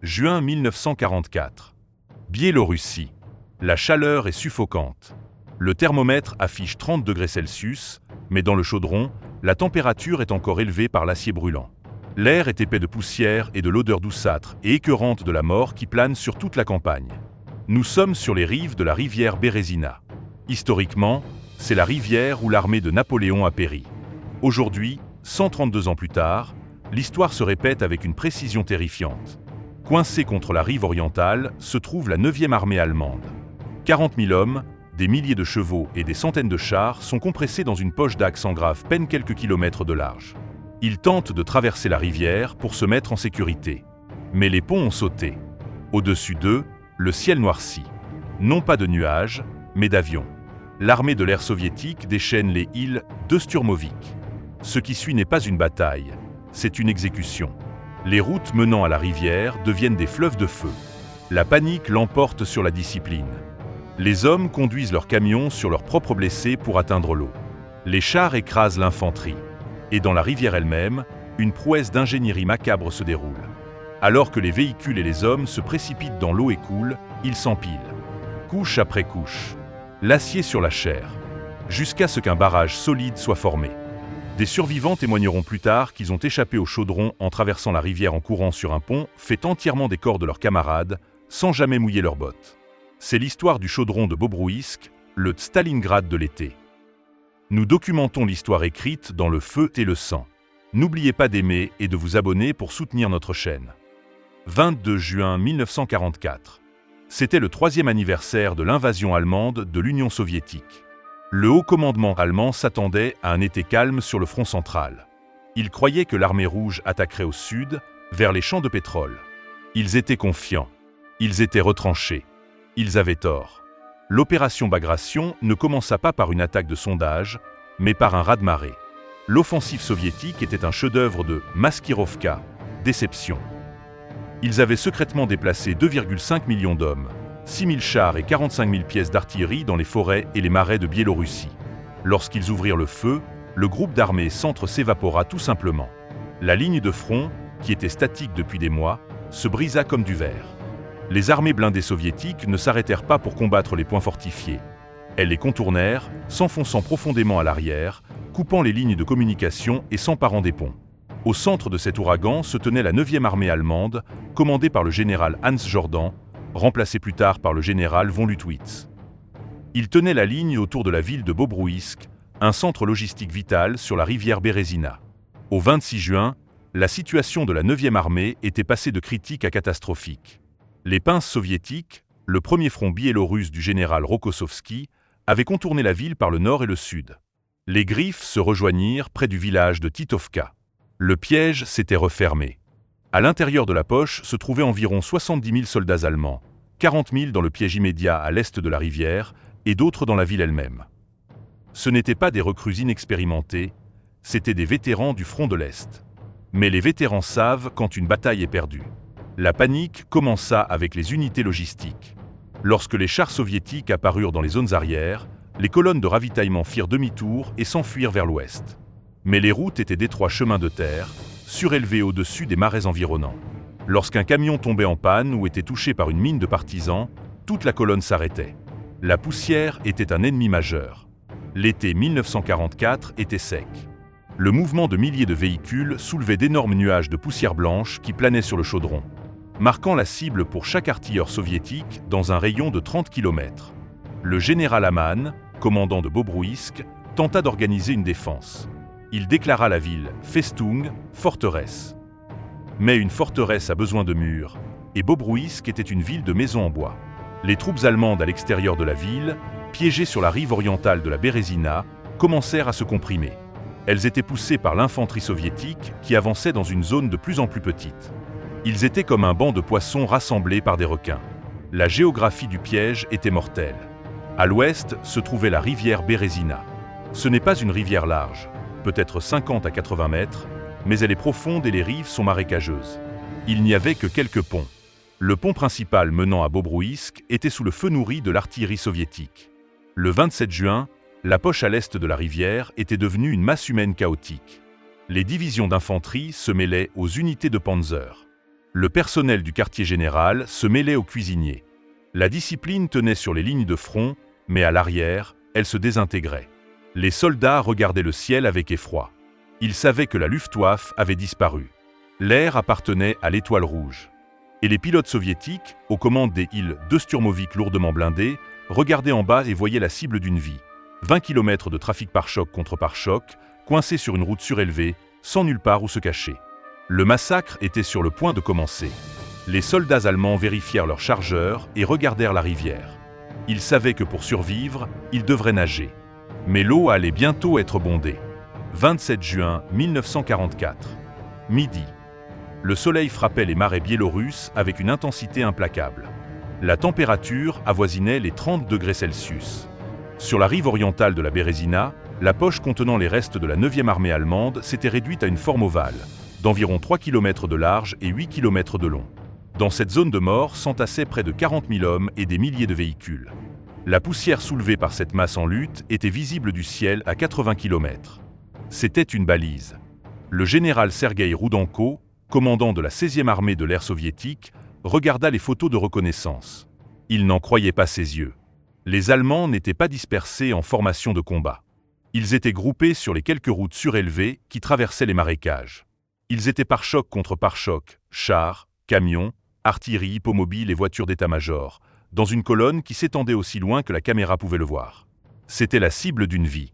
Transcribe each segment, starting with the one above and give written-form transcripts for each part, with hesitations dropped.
Juin 1944. Biélorussie. La chaleur est suffocante. Le thermomètre affiche 30 degrés Celsius, mais dans le chaudron, la température est encore élevée par l'acier brûlant. L'air est épais de poussière et de l'odeur douceâtre et écœurante de la mort qui plane sur toute la campagne. Nous sommes sur les rives de la rivière Bérésina. Historiquement, c'est la rivière où l'armée de Napoléon a péri. Aujourd'hui, 132 ans plus tard, l'histoire se répète avec une précision terrifiante. Coincée contre la rive orientale se trouve la 9e armée allemande. 40 000 hommes, des milliers de chevaux et des centaines de chars sont compressés dans une poche d'axe en grave peine quelques kilomètres de large. Ils tentent de traverser la rivière pour se mettre en sécurité. Mais les ponts ont sauté. Au-dessus d'eux, le ciel noircit. Non pas de nuages, mais d'avions. L'armée de l'air soviétique déchaîne les îles de Sturmovik. Ce qui suit n'est pas une bataille, c'est une exécution. Les routes menant à la rivière deviennent des fleuves de feu. La panique l'emporte sur la discipline. Les hommes conduisent leurs camions sur leurs propres blessés pour atteindre l'eau. Les chars écrasent l'infanterie. Et dans la rivière elle-même, une prouesse d'ingénierie macabre se déroule. Alors que les véhicules et les hommes se précipitent dans l'eau et coulent, ils s'empilent. Couche après couche. L'acier sur la chair. Jusqu'à ce qu'un barrage solide soit formé. Des survivants témoigneront plus tard qu'ils ont échappé au chaudron en traversant la rivière en courant sur un pont fait entièrement des corps de leurs camarades, sans jamais mouiller leurs bottes. C'est l'histoire du chaudron de Bobrouïsk, le Stalingrad de l'été. Nous documentons l'histoire écrite dans le feu et le sang. N'oubliez pas d'aimer et de vous abonner pour soutenir notre chaîne. 22 juin 1944. C'était le 3e anniversaire de l'invasion allemande de l'Union soviétique. Le haut commandement allemand s'attendait à un été calme sur le front central. Il croyait que l'armée rouge attaquerait au sud, vers les champs de pétrole. Ils étaient confiants. Ils étaient retranchés. Ils avaient tort. L'opération Bagration ne commença pas par une attaque de sondage, mais par un raz-de-marée. L'offensive soviétique était un chef-d'œuvre de Maskirovka, déception. Ils avaient secrètement déplacé 2,5 millions d'hommes, 6 000 chars et 45 000 pièces d'artillerie dans les forêts et les marais de Biélorussie. Lorsqu'ils ouvrirent le feu, le groupe d'armée centre s'évapora tout simplement. La ligne de front, qui était statique depuis des mois, se brisa comme du verre. Les armées blindées soviétiques ne s'arrêtèrent pas pour combattre les points fortifiés. Elles les contournèrent, s'enfonçant profondément à l'arrière, coupant les lignes de communication et s'emparant des ponts. Au centre de cet ouragan se tenait la 9e armée allemande, commandée par le général Hans Jordan, remplacé plus tard par le général von Lüttwitz. Il tenait la ligne autour de la ville de Bobrouïsk, un centre logistique vital sur la rivière Bérésina. Au 26 juin, la situation de la 9e armée était passée de critique à catastrophique. Les pinces soviétiques, le premier front biélorusse du général Rokossovski, avaient contourné la ville par le nord et le sud. Les griffes se rejoignirent près du village de Titovka. Le piège s'était refermé. À l'intérieur de la poche se trouvaient environ 70 000 soldats allemands, 40 000 dans le piège immédiat à l'est de la rivière et d'autres dans la ville elle-même. Ce n'étaient pas des recrues inexpérimentés, c'étaient des vétérans du front de l'Est. Mais les vétérans savent quand une bataille est perdue. La panique commença avec les unités logistiques. Lorsque les chars soviétiques apparurent dans les zones arrières, les colonnes de ravitaillement firent demi-tour et s'enfuirent vers l'ouest. Mais les routes étaient d'étroits chemins de terre, surélevés au-dessus des marais environnants. Lorsqu'un camion tombait en panne ou était touché par une mine de partisans, toute la colonne s'arrêtait. La poussière était un ennemi majeur. L'été 1944 était sec. Le mouvement de milliers de véhicules soulevait d'énormes nuages de poussière blanche qui planaient sur le chaudron, marquant la cible pour chaque artilleur soviétique dans un rayon de 30 km. Le général Aman, commandant de Bobrouïsk, tenta d'organiser une défense. Il déclara la ville Festung, forteresse. Mais une forteresse a besoin de murs, et Bobrouïsk était une ville de maisons en bois. Les troupes allemandes à l'extérieur de la ville, piégées sur la rive orientale de la Bérésina, commencèrent à se comprimer. Elles étaient poussées par l'infanterie soviétique qui avançait dans une zone de plus en plus petite. Ils étaient comme un banc de poissons rassemblés par des requins. La géographie du piège était mortelle. À l'ouest se trouvait la rivière Bérésina. Ce n'est pas une rivière large, peut-être 50 à 80 mètres, mais elle est profonde et les rives sont marécageuses. Il n'y avait que quelques ponts. Le pont principal menant à Bobrouïsk était sous le feu nourri de l'artillerie soviétique. Le 27 juin, la poche à l'est de la rivière était devenue une masse humaine chaotique. Les divisions d'infanterie se mêlaient aux unités de panzer. Le personnel du quartier général se mêlait aux cuisiniers. La discipline tenait sur les lignes de front, mais à l'arrière, elle se désintégrait. Les soldats regardaient le ciel avec effroi. Ils savaient que la Luftwaffe avait disparu. L'air appartenait à l'Étoile rouge. Et les pilotes soviétiques, aux commandes des Il-2 Sturmovik lourdement blindés, regardaient en bas et voyaient la cible d'une vie. 20 km de trafic pare-choc contre pare-choc, coincés sur une route surélevée, sans nulle part où se cacher. Le massacre était sur le point de commencer. Les soldats allemands vérifièrent leurs chargeurs et regardèrent la rivière. Ils savaient que pour survivre, ils devraient nager. Mais l'eau allait bientôt être bondée. 27 juin 1944. Midi. Le soleil frappait les marais biélorusses avec une intensité implacable. La température avoisinait les 30 degrés Celsius. Sur la rive orientale de la Bérésina, la poche contenant les restes de la 9e armée allemande s'était réduite à une forme ovale, d'environ 3 km de large et 8 km de long. Dans cette zone de mort s'entassaient près de 40 000 hommes et des milliers de véhicules. La poussière soulevée par cette masse en lutte était visible du ciel à 80 km. C'était une balise. Le général Sergueï Roudenko, commandant de la 16e armée de l'air soviétique, regarda les photos de reconnaissance. Il n'en croyait pas ses yeux. Les Allemands n'étaient pas dispersés en formation de combat. Ils étaient groupés sur les quelques routes surélevées qui traversaient les marécages. Ils étaient pare-choc contre pare-choc, chars, camions, artillerie, hippomobile et voitures d'état-major, dans une colonne qui s'étendait aussi loin que la caméra pouvait le voir. C'était la cible d'une vie.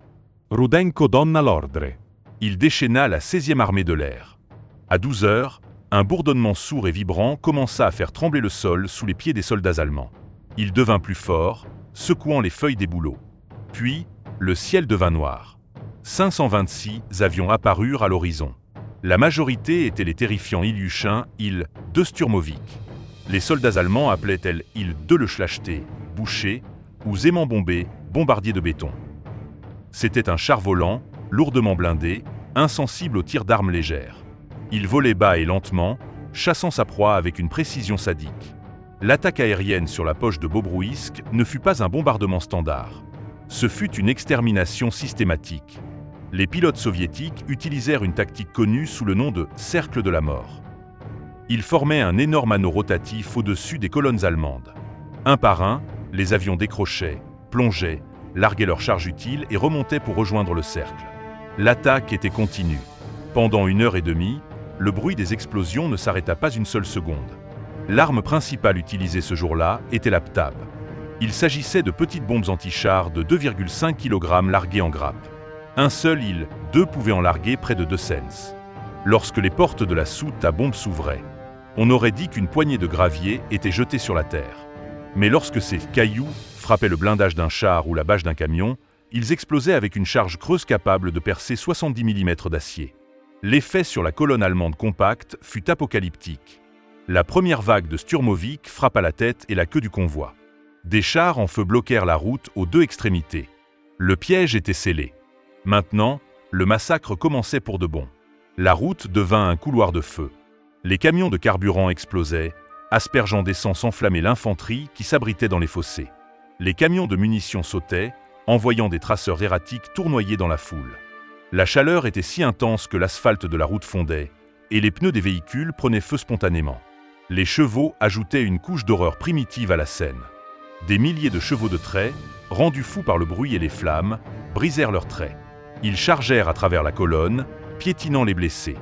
Roudenko donna l'ordre. Il déchaîna la 16e armée de l'air. À 12 heures, un bourdonnement sourd et vibrant commença à faire trembler le sol sous les pieds des soldats allemands. Il devint plus fort, secouant les feuilles des bouleaux. Puis, le ciel devint noir. 526 avions apparurent à l'horizon. La majorité étaient les terrifiants Ilyushin, Il-2 Sturmovik. Les soldats allemands appelaient-elles Il-2 le Schlachte, boucher, ou Zéman bombé, bombardier de béton. C'était un char volant, lourdement blindé, insensible aux tirs d'armes légères. Il volait bas et lentement, chassant sa proie avec une précision sadique. L'attaque aérienne sur la poche de Bobruisk ne fut pas un bombardement standard. Ce fut une extermination systématique. Les pilotes soviétiques utilisèrent une tactique connue sous le nom de « cercle de la mort ». Ils formaient un énorme anneau rotatif au-dessus des colonnes allemandes. Un par un, les avions décrochaient, plongeaient, larguaient leurs charges utiles et remontaient pour rejoindre le cercle. L'attaque était continue. Pendant 1h30, le bruit des explosions ne s'arrêta pas une seule seconde. L'arme principale utilisée ce jour-là était la PTAB. Il s'agissait de petites bombes anti-chars de 2,5 kg larguées en grappe. Un seul Il-2 pouvait en larguer près de 2 cents. Lorsque les portes de la soute à bombes s'ouvraient, on aurait dit qu'une poignée de gravier était jetée sur la terre. Mais lorsque ces cailloux frappaient le blindage d'un char ou la bâche d'un camion, ils explosaient avec une charge creuse capable de percer 70 mm d'acier. L'effet sur la colonne allemande compacte fut apocalyptique. La première vague de Sturmovik frappa la tête et la queue du convoi. Des chars en feu bloquèrent la route aux deux extrémités. Le piège était scellé. Maintenant, le massacre commençait pour de bon. La route devint un couloir de feu. Les camions de carburant explosaient, aspergeant d'essence enflammée l'infanterie qui s'abritait dans les fossés. Les camions de munitions sautaient, envoyant des traceurs erratiques tournoyer dans la foule. La chaleur était si intense que l'asphalte de la route fondait, et les pneus des véhicules prenaient feu spontanément. Les chevaux ajoutaient une couche d'horreur primitive à la scène. Des milliers de chevaux de trait, rendus fous par le bruit et les flammes, brisèrent leurs traits. Ils chargèrent à travers la colonne, piétinant les blessés.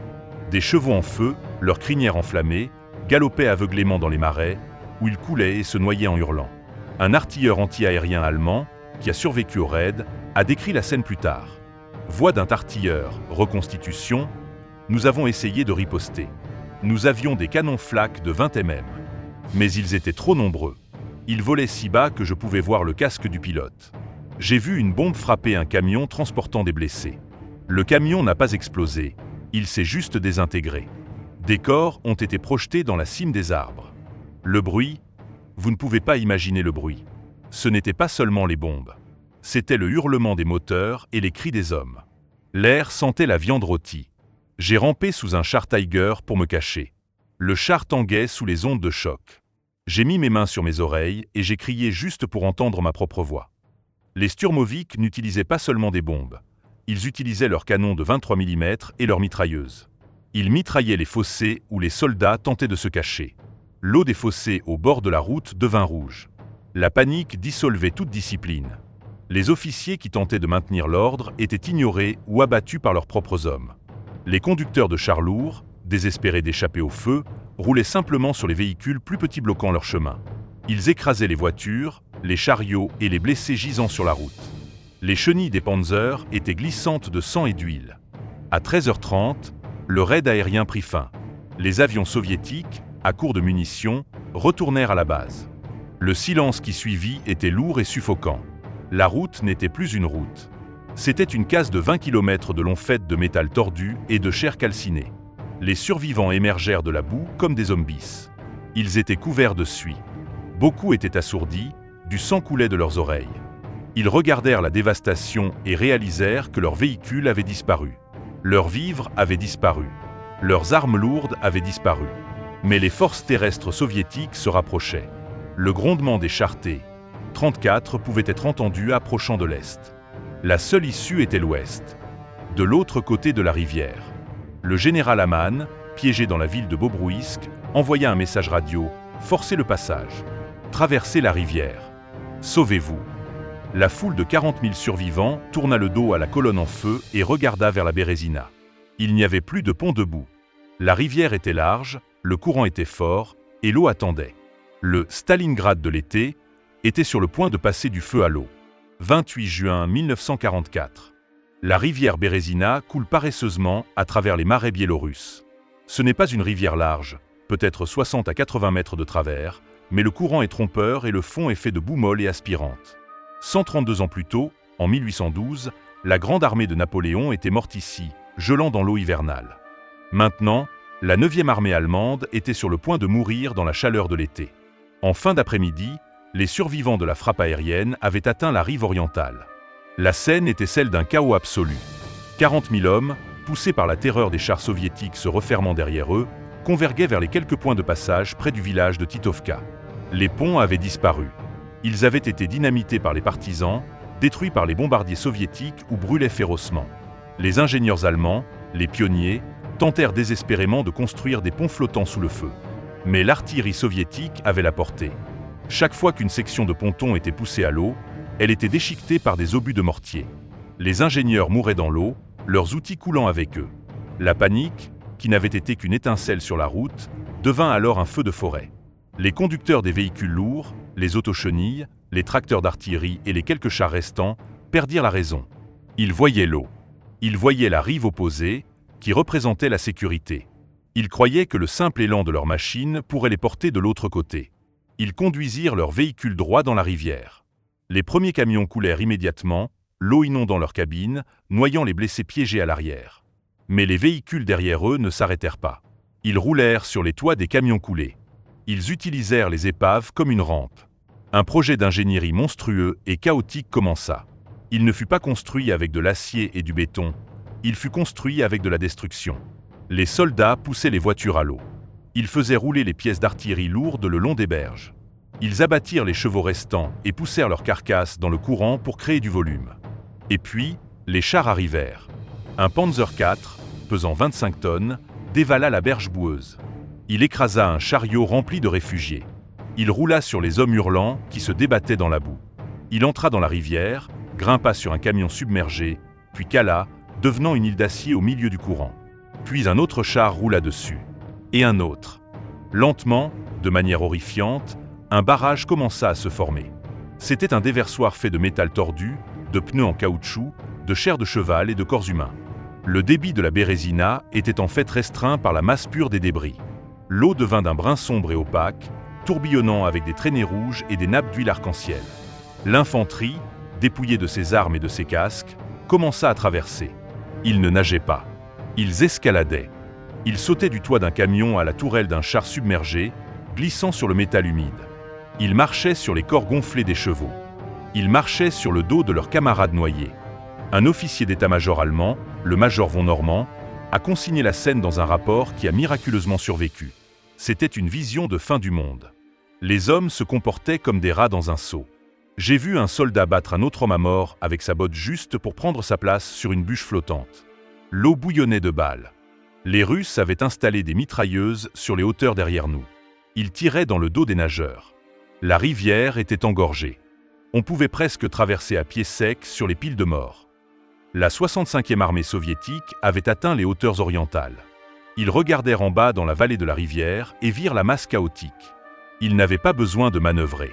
Des chevaux en feu, leurs crinières enflammées, galopaient aveuglément dans les marais, où ils coulaient et se noyaient en hurlant. Un artilleur anti-aérien allemand, qui a survécu au raid, a décrit la scène plus tard. Voix d'un artilleur, reconstitution, nous avons essayé de riposter. Nous avions des canons flak de 20 mm. Mais ils étaient trop nombreux. Ils volaient si bas que je pouvais voir le casque du pilote. J'ai vu une bombe frapper un camion transportant des blessés. Le camion n'a pas explosé, il s'est juste désintégré. Des corps ont été projetés dans la cime des arbres. Le bruit, vous ne pouvez pas imaginer le bruit. Ce n'était pas seulement les bombes. C'était le hurlement des moteurs et les cris des hommes. L'air sentait la viande rôtie. J'ai rampé sous un char Tiger pour me cacher. Le char tanguait sous les ondes de choc. J'ai mis mes mains sur mes oreilles et j'ai crié juste pour entendre ma propre voix. Les Sturmovik n'utilisaient pas seulement des bombes. Ils utilisaient leurs canons de 23 mm et leurs mitrailleuses. Ils mitraillaient les fossés où les soldats tentaient de se cacher. L'eau des fossés au bord de la route devint rouge. La panique dissolvait toute discipline. Les officiers qui tentaient de maintenir l'ordre étaient ignorés ou abattus par leurs propres hommes. Les conducteurs de chars lourds, désespérés d'échapper au feu, roulaient simplement sur les véhicules plus petits bloquant leur chemin. Ils écrasaient les voitures, les chariots et les blessés gisant sur la route. Les chenilles des panzers étaient glissantes de sang et d'huile. À 13h30, le raid aérien prit fin. Les avions soviétiques, à court de munitions, retournèrent à la base. Le silence qui suivit était lourd et suffocant. La route n'était plus une route. C'était une case de 20 km de long faite de métal tordu et de chair calcinée. Les survivants émergèrent de la boue comme des zombies. Ils étaient couverts de suie. Beaucoup étaient assourdis, du sang coulait de leurs oreilles. Ils regardèrent la dévastation et réalisèrent que leurs véhicules avaient disparu. Leurs vivres avaient disparu. Leurs armes lourdes avaient disparu. Mais les forces terrestres soviétiques se rapprochaient. Le grondement des chars T-34 pouvait être entendu approchant de l'est. La seule issue était l'ouest, de l'autre côté de la rivière. Le général Aman, piégé dans la ville de Bobruisk, envoya un message radio « Forcez le passage. Traversez la rivière. Sauvez-vous ». La foule de 40 000 survivants tourna le dos à la colonne en feu et regarda vers la Bérésina. Il n'y avait plus de pont debout. La rivière était large, le courant était fort et l'eau attendait. Le Stalingrad de l'été était sur le point de passer du feu à l'eau. 28 juin 1944. La rivière Bérésina coule paresseusement à travers les marais biélorusses. Ce n'est pas une rivière large, peut-être 60 à 80 mètres de travers, mais le courant est trompeur et le fond est fait de boue molle et aspirante. 132 ans plus tôt, en 1812, la grande armée de Napoléon était morte ici, gelant dans l'eau hivernale. Maintenant, la 9e armée allemande était sur le point de mourir dans la chaleur de l'été. En fin d'après-midi, les survivants de la frappe aérienne avaient atteint la rive orientale. La scène était celle d'un chaos absolu. 40 000 hommes, poussés par la terreur des chars soviétiques se refermant derrière eux, convergeaient vers les quelques points de passage près du village de Titovka. Les ponts avaient disparu. Ils avaient été dynamités par les partisans, détruits par les bombardiers soviétiques ou brûlés férocement. Les ingénieurs allemands, les pionniers, tentèrent désespérément de construire des ponts flottants sous le feu. Mais l'artillerie soviétique avait la portée. Chaque fois qu'une section de ponton était poussée à l'eau, elle était déchiquetée par des obus de mortier. Les ingénieurs mouraient dans l'eau, leurs outils coulant avec eux. La panique, qui n'avait été qu'une étincelle sur la route, devint alors un feu de forêt. Les conducteurs des véhicules lourds, les autochenilles, les tracteurs d'artillerie et les quelques chars restants perdirent la raison. Ils voyaient l'eau. Ils voyaient la rive opposée, qui représentait la sécurité. Ils croyaient que le simple élan de leur machine pourrait les porter de l'autre côté. Ils conduisirent leur véhicule droit dans la rivière. Les premiers camions coulèrent immédiatement, l'eau inondant leur cabine, noyant les blessés piégés à l'arrière. Mais les véhicules derrière eux ne s'arrêtèrent pas. Ils roulèrent sur les toits des camions coulés. Ils utilisèrent les épaves comme une rampe. Un projet d'ingénierie monstrueux et chaotique commença. Il ne fut pas construit avec de l'acier et du béton, il fut construit avec de la destruction. Les soldats poussaient les voitures à l'eau. Ils faisaient rouler les pièces d'artillerie lourdes le long des berges. Ils abattirent les chevaux restants et poussèrent leurs carcasses dans le courant pour créer du volume. Et puis, les chars arrivèrent. Un Panzer IV, pesant 25 tonnes, dévala la berge boueuse. Il écrasa un chariot rempli de réfugiés. Il roula sur les hommes hurlants qui se débattaient dans la boue. Il entra dans la rivière, grimpa sur un camion submergé, puis cala, devenant une île d'acier au milieu du courant. Puis un autre char roula dessus. Et un autre. Lentement, de manière horrifiante, un barrage commença à se former. C'était un déversoir fait de métal tordu, de pneus en caoutchouc, de chair de cheval et de corps humains. Le débit de la Bérésina était en fait restreint par la masse pure des débris. L'eau devint d'un brun sombre et opaque, tourbillonnant avec des traînées rouges et des nappes d'huile arc-en-ciel. L'infanterie, dépouillée de ses armes et de ses casques, commença à traverser. Ils ne nageaient pas. Ils escaladaient. Ils sautaient du toit d'un camion à la tourelle d'un char submergé, glissant sur le métal humide. Ils marchaient sur les corps gonflés des chevaux. Ils marchaient sur le dos de leurs camarades noyés. Un officier d'état-major allemand, le major von Normand, a consigné la scène dans un rapport qui a miraculeusement survécu. C'était une vision de fin du monde. Les hommes se comportaient comme des rats dans un seau. J'ai vu un soldat battre un autre homme à mort avec sa botte juste pour prendre sa place sur une bûche flottante. L'eau bouillonnait de balles. Les Russes avaient installé des mitrailleuses sur les hauteurs derrière nous. Ils tiraient dans le dos des nageurs. La rivière était engorgée. On pouvait presque traverser à pied sec sur les piles de morts. La 65e armée soviétique avait atteint les hauteurs orientales. Ils regardèrent en bas dans la vallée de la rivière et virent la masse chaotique. Ils n'avaient pas besoin de manœuvrer.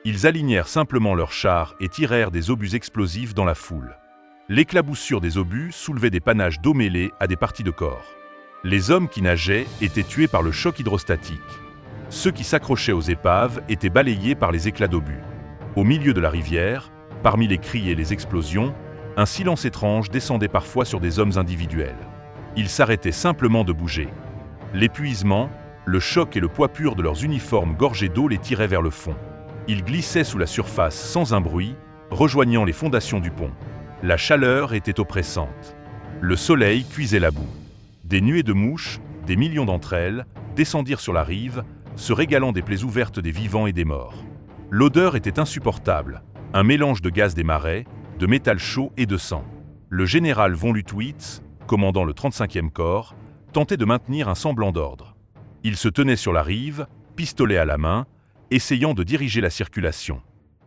Ils alignèrent simplement leurs chars et tirèrent des obus explosifs dans la foule. L'éclaboussure des obus soulevait des panaches d'eau mêlés à des parties de corps. Les hommes qui nageaient étaient tués par le choc hydrostatique. Ceux qui s'accrochaient aux épaves étaient balayés par les éclats d'obus. Au milieu de la rivière, parmi les cris et les explosions, un silence étrange descendait parfois sur des hommes individuels. Ils s'arrêtaient simplement de bouger. L'épuisement, le choc et le poids pur de leurs uniformes gorgés d'eau les tiraient vers le fond. Ils glissaient sous la surface sans un bruit, rejoignant les fondations du pont. La chaleur était oppressante. Le soleil cuisait la boue. Des nuées de mouches, des millions d'entre elles, descendirent sur la rive, se régalant des plaies ouvertes des vivants et des morts. L'odeur était insupportable, un mélange de gaz des marais, de métal chaud et de sang. Le général von Lüttwitz, commandant le 35e corps, tentait de maintenir un semblant d'ordre. Il se tenait sur la rive, pistolet à la main, essayant de diriger la circulation.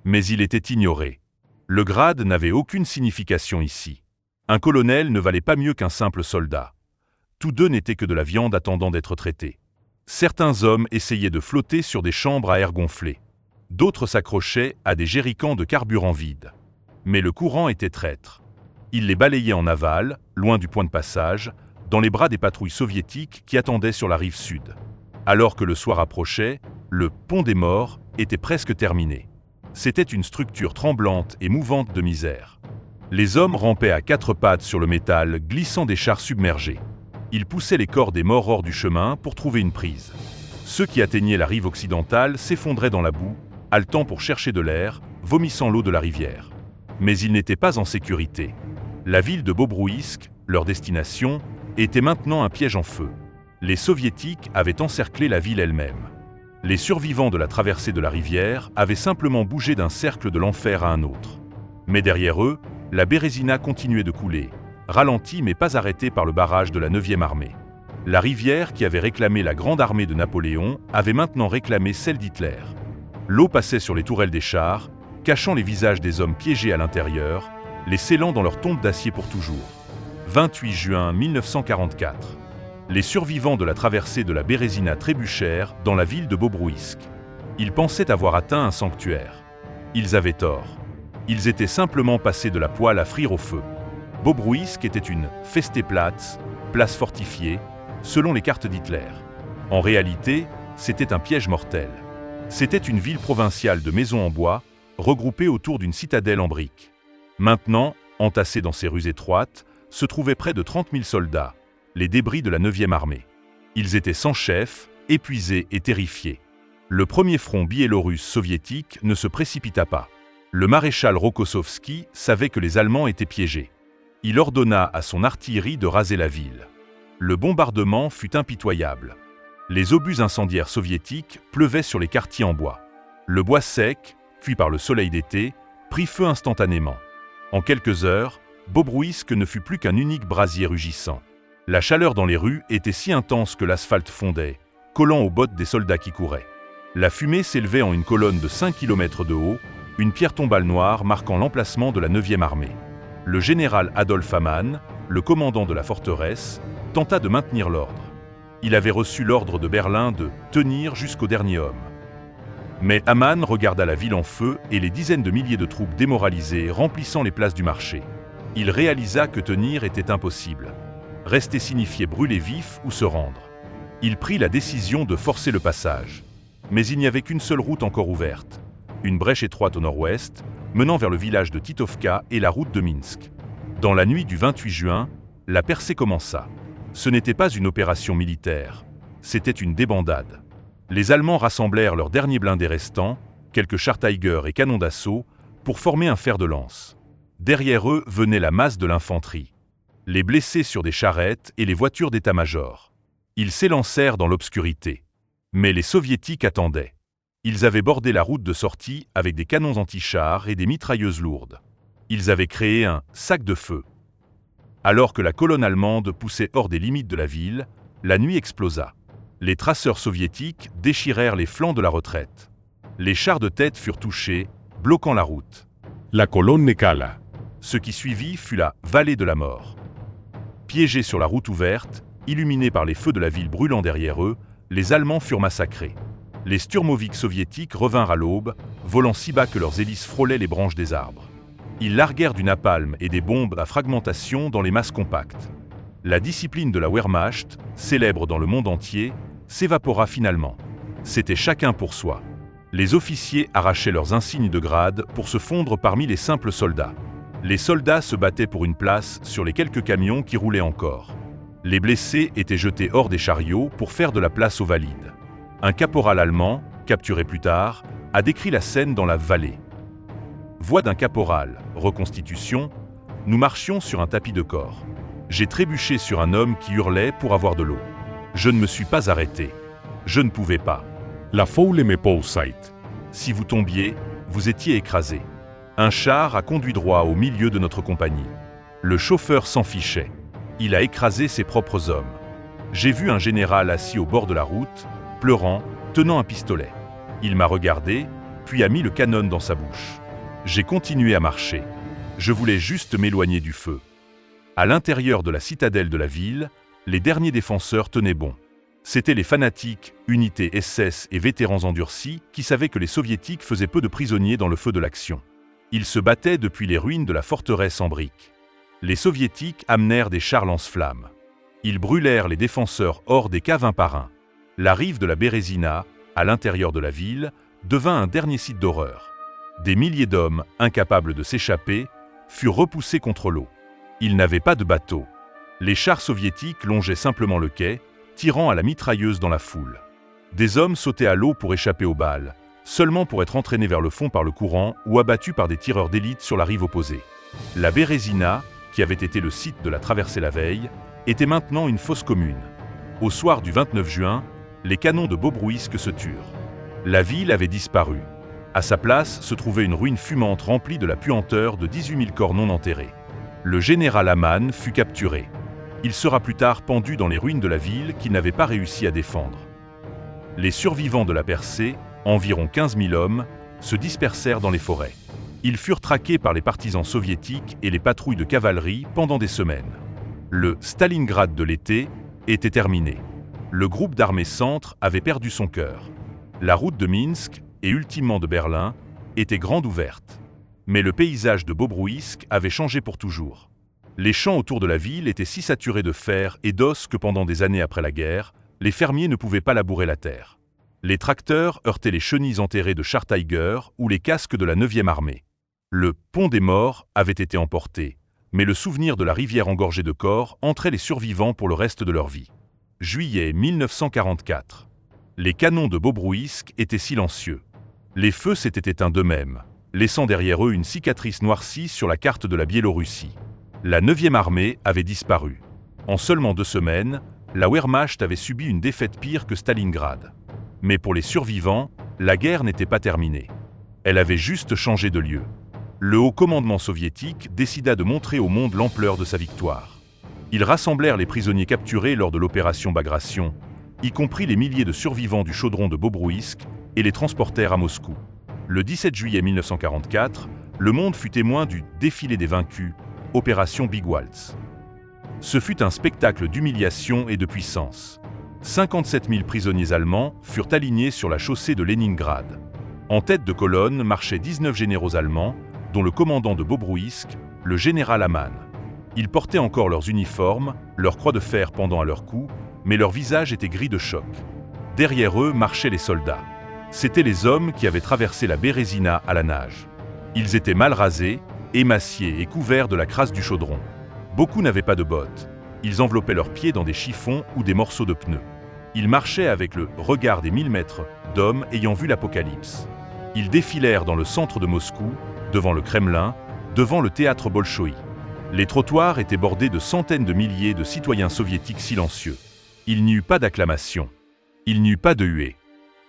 Mais il était ignoré. Le grade n'avait aucune signification ici. Un colonel ne valait pas mieux qu'un simple soldat. Tous deux n'étaient que de la viande attendant d'être traités. Certains hommes essayaient de flotter sur des chambres à air gonflé. D'autres s'accrochaient à des jerrycans de carburant vide. Mais le courant était traître. Il les balayait en aval, loin du point de passage, dans les bras des patrouilles soviétiques qui attendaient sur la rive sud. Alors que le soir approchait, le pont des morts était presque terminé. C'était une structure tremblante et mouvante de misère. Les hommes rampaient à quatre pattes sur le métal, glissant des chars submergés. Ils poussaient les corps des morts hors du chemin pour trouver une prise. Ceux qui atteignaient la rive occidentale s'effondraient dans la boue, haletant pour chercher de l'air, vomissant l'eau de la rivière. Mais ils n'étaient pas en sécurité. La ville de Bobrouïsk, leur destination, était maintenant un piège en feu. Les Soviétiques avaient encerclé la ville elle-même. Les survivants de la traversée de la rivière avaient simplement bougé d'un cercle de l'enfer à un autre. Mais derrière eux, la Bérézina continuait de couler, ralentie mais pas arrêtée par le barrage de la 9e armée. La rivière qui avait réclamé la grande armée de Napoléon avait maintenant réclamé celle d'Hitler. L'eau passait sur les tourelles des chars, cachant les visages des hommes piégés à l'intérieur, les scellant dans leur tombe d'acier pour toujours. 28 juin 1944. Les survivants de la traversée de la Bérézina trébuchèrent dans la ville de Bobrouïsk. Ils pensaient avoir atteint un sanctuaire. Ils avaient tort. Ils étaient simplement passés de la poêle à frire au feu. Bobrouïsk était une Festeplatz, place fortifiée, selon les cartes d'Hitler. En réalité, c'était un piège mortel. C'était une ville provinciale de maisons en bois, regroupée autour d'une citadelle en briques. Maintenant, entassés dans ces rues étroites, se trouvaient près de 30 000 soldats, les débris de la 9e armée. Ils étaient sans chef, épuisés et terrifiés. Le premier front biélorusse soviétique ne se précipita pas. Le maréchal Rokossovski savait que les Allemands étaient piégés. Il ordonna à son artillerie de raser la ville. Le bombardement fut impitoyable. Les obus incendiaires soviétiques pleuvaient sur les quartiers en bois. Le bois sec, cuit par le soleil d'été, prit feu instantanément. En quelques heures, Bobrouïsk ne fut plus qu'un unique brasier rugissant. La chaleur dans les rues était si intense que l'asphalte fondait, collant aux bottes des soldats qui couraient. La fumée s'élevait en une colonne de 5 km de haut, une pierre tombale noire marquant l'emplacement de la 9e armée. Le général Adolf Hamann, le commandant de la forteresse, tenta de maintenir l'ordre. Il avait reçu l'ordre de Berlin de tenir jusqu'au dernier homme. Mais Hamann regarda la ville en feu et les dizaines de milliers de troupes démoralisées remplissant les places du marché. Il réalisa que tenir était impossible. Rester signifiait brûler vif ou se rendre. Il prit la décision de forcer le passage. Mais il n'y avait qu'une seule route encore ouverte. Une brèche étroite au nord-ouest, menant vers le village de Titovka et la route de Minsk. Dans la nuit du 28 juin, la percée commença. Ce n'était pas une opération militaire, c'était une débandade. Les Allemands rassemblèrent leurs derniers blindés restants, quelques chars Tiger et canons d'assaut, pour former un fer de lance. Derrière eux venait la masse de l'infanterie. Les blessés sur des charrettes et les voitures d'état-major. Ils s'élancèrent dans l'obscurité. Mais les Soviétiques attendaient. Ils avaient bordé la route de sortie avec des canons anti-chars et des mitrailleuses lourdes. Ils avaient créé un sac de feu. Alors que la colonne allemande poussait hors des limites de la ville, la nuit explosa. Les traceurs soviétiques déchirèrent les flancs de la retraite. Les chars de tête furent touchés, bloquant la route. La colonne cala. Ce qui suivit fut la vallée de la mort. Piégés sur la route ouverte, illuminés par les feux de la ville brûlant derrière eux, les Allemands furent massacrés. Les Sturmovik soviétiques revinrent à l'aube, volant si bas que leurs hélices frôlaient les branches des arbres. Ils larguèrent du napalm et des bombes à fragmentation dans les masses compactes. La discipline de la Wehrmacht, célèbre dans le monde entier, s'évapora finalement. C'était chacun pour soi. Les officiers arrachaient leurs insignes de grade pour se fondre parmi les simples soldats. Les soldats se battaient pour une place sur les quelques camions qui roulaient encore. Les blessés étaient jetés hors des chariots pour faire de la place aux valides. Un caporal allemand, capturé plus tard, a décrit la scène dans la vallée. Voix d'un caporal, reconstitution, nous marchions sur un tapis de corps. J'ai trébuché sur un homme qui hurlait pour avoir de l'eau. Je ne me suis pas arrêté. Je ne pouvais pas. La foule me pousait. Si vous tombiez, vous étiez écrasé. Un char a conduit droit au milieu de notre compagnie. Le chauffeur s'en fichait. Il a écrasé ses propres hommes. J'ai vu un général assis au bord de la route, pleurant, tenant un pistolet. Il m'a regardé, puis a mis le canon dans sa bouche. J'ai continué à marcher. Je voulais juste m'éloigner du feu. À l'intérieur de la citadelle de la ville, les derniers défenseurs tenaient bon. C'étaient les fanatiques, unités SS et vétérans endurcis qui savaient que les soviétiques faisaient peu de prisonniers dans le feu de l'action. Ils se battaient depuis les ruines de la forteresse en briques. Les soviétiques amenèrent des chars lance-flammes. Ils brûlèrent les défenseurs hors des caves un par un. La rive de la Bérésina, à l'intérieur de la ville, devint un dernier site d'horreur. Des milliers d'hommes, incapables de s'échapper, furent repoussés contre l'eau. Ils n'avaient pas de bateau. Les chars soviétiques longeaient simplement le quai, tirant à la mitrailleuse dans la foule. Des hommes sautaient à l'eau pour échapper aux balles, seulement pour être entraînés vers le fond par le courant ou abattus par des tireurs d'élite sur la rive opposée. La Bérésina, qui avait été le site de la traversée la veille, était maintenant une fosse commune. Au soir du 29 juin, les canons de Bobruisk se turent. La ville avait disparu. À sa place se trouvait une ruine fumante remplie de la puanteur de 18 000 corps non enterrés. Le général Aman fut capturé. Il sera plus tard pendu dans les ruines de la ville qu'il n'avait pas réussi à défendre. Les survivants de la percée, environ 15 000 hommes, se dispersèrent dans les forêts. Ils furent traqués par les partisans soviétiques et les patrouilles de cavalerie pendant des semaines. Le Stalingrad de l'été était terminé. Le groupe d'armées centre avait perdu son cœur. La route de Minsk, et ultimement de Berlin, était grande ouverte. Mais le paysage de Bobruisk avait changé pour toujours. Les champs autour de la ville étaient si saturés de fer et d'os que pendant des années après la guerre, les fermiers ne pouvaient pas labourer la terre. Les tracteurs heurtaient les chenilles enterrées de chars Tiger ou les casques de la 9e armée. Le pont des morts avait été emporté, mais le souvenir de la rivière engorgée de corps entrait les survivants pour le reste de leur vie. Juillet 1944. Les canons de Bobruisk étaient silencieux. Les feux s'étaient éteints d'eux-mêmes, laissant derrière eux une cicatrice noircie sur la carte de la Biélorussie. La 9e armée avait disparu. En seulement 2 semaines, la Wehrmacht avait subi une défaite pire que Stalingrad. Mais pour les survivants, la guerre n'était pas terminée. Elle avait juste changé de lieu. Le haut commandement soviétique décida de montrer au monde l'ampleur de sa victoire. Ils rassemblèrent les prisonniers capturés lors de l'opération Bagration, y compris les milliers de survivants du chaudron de Bobruisk, et les transportèrent à Moscou. Le 17 juillet 1944, le monde fut témoin du « défilé des vaincus », opération Big Waltz. Ce fut un spectacle d'humiliation et de puissance. 57 000 prisonniers allemands furent alignés sur la chaussée de Leningrad. En tête de colonne marchaient 19 généraux allemands, dont le commandant de Bobruisk, le général Aman. Ils portaient encore leurs uniformes, leurs croix de fer pendant à leur cou, mais leurs visages étaient gris de choc. Derrière eux marchaient les soldats. C'étaient les hommes qui avaient traversé la Bérésina à la nage. Ils étaient mal rasés, émaciés et couverts de la crasse du chaudron. Beaucoup n'avaient pas de bottes. Ils enveloppaient leurs pieds dans des chiffons ou des morceaux de pneus. Ils marchaient avec le regard des 1000 mètres d'hommes ayant vu l'apocalypse. Ils défilèrent dans le centre de Moscou, devant le Kremlin, devant le théâtre Bolchoï. Les trottoirs étaient bordés de centaines de milliers de citoyens soviétiques silencieux. Il n'y eut pas d'acclamation. Il n'y eut pas de huée.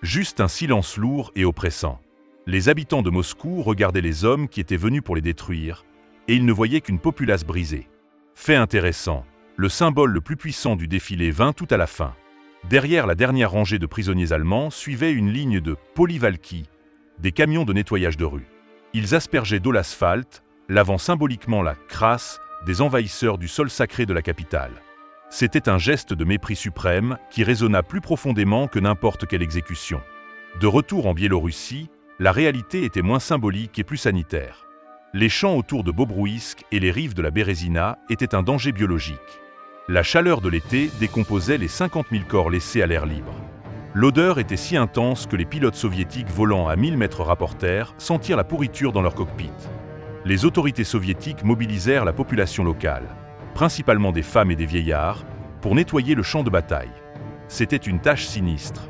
Juste un silence lourd et oppressant. Les habitants de Moscou regardaient les hommes qui étaient venus pour les détruire, et ils ne voyaient qu'une populace brisée. Fait intéressant, le symbole le plus puissant du défilé vint tout à la fin. Derrière la dernière rangée de prisonniers allemands suivait une ligne de polyvalki, des camions de nettoyage de rue. Ils aspergeaient d'eau l'asphalte, lavant symboliquement la crasse des envahisseurs du sol sacré de la capitale. C'était un geste de mépris suprême qui résonna plus profondément que n'importe quelle exécution. De retour en Biélorussie, la réalité était moins symbolique et plus sanitaire. Les champs autour de Bobrouïsk et les rives de la Bérésina étaient un danger biologique. La chaleur de l'été décomposait les 50 000 corps laissés à l'air libre. L'odeur était si intense que les pilotes soviétiques volant à 1000 mètres rapportèrent sentir la pourriture dans leur cockpit. Les autorités soviétiques mobilisèrent la population locale, principalement des femmes et des vieillards, pour nettoyer le champ de bataille. C'était une tâche sinistre.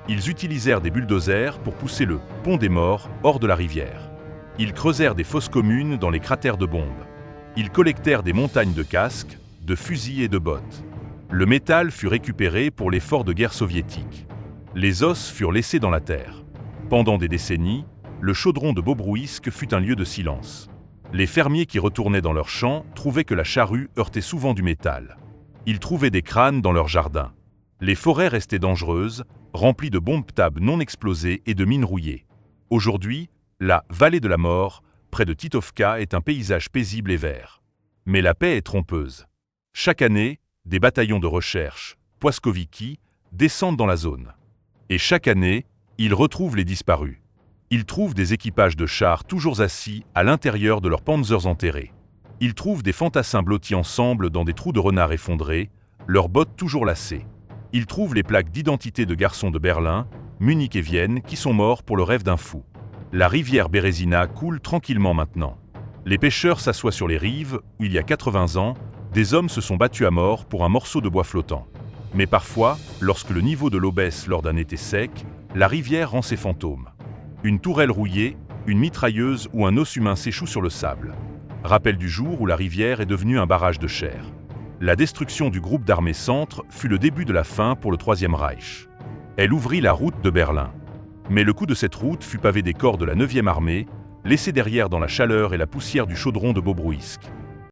Ils utilisèrent des bulldozers pour pousser le « pont des morts » hors de la rivière. Ils creusèrent des fosses communes dans les cratères de bombes. Ils collectèrent des montagnes de casques, de fusils et de bottes. Le métal fut récupéré pour l'effort de guerre soviétique. Les os furent laissés dans la terre. Pendant des décennies, le chaudron de Bobrouïsk fut un lieu de silence. Les fermiers qui retournaient dans leurs champs trouvaient que la charrue heurtait souvent du métal. Ils trouvaient des crânes dans leurs jardins. Les forêts restaient dangereuses, remplies de bombes TAB non explosées et de mines rouillées. Aujourd'hui, la vallée de la mort, près de Titovka, est un paysage paisible et vert. Mais la paix est trompeuse. Chaque année, des bataillons de recherche, Poiskoviki, descendent dans la zone. Et chaque année, ils retrouvent les disparus. Ils trouvent des équipages de chars toujours assis à l'intérieur de leurs panzers enterrés. Ils trouvent des fantassins blottis ensemble dans des trous de renards effondrés, leurs bottes toujours lacées. Ils trouvent les plaques d'identité de garçons de Berlin, Munich et Vienne qui sont morts pour le rêve d'un fou. La rivière Bérésina coule tranquillement maintenant. Les pêcheurs s'assoient sur les rives où, il y a 80 ans, des hommes se sont battus à mort pour un morceau de bois flottant. Mais parfois, lorsque le niveau de l'eau baisse lors d'un été sec, la rivière rend ses fantômes. Une tourelle rouillée, une mitrailleuse ou un os humain s'échoue sur le sable. Rappel du jour où la rivière est devenue un barrage de chair. La destruction du groupe d'armées Centre fut le début de la fin pour le Troisième Reich. Elle ouvrit la route de Berlin. Mais le coup de cette route fut pavé des corps de la 9e armée, laissés derrière dans la chaleur et la poussière du chaudron de Bobrouïsk.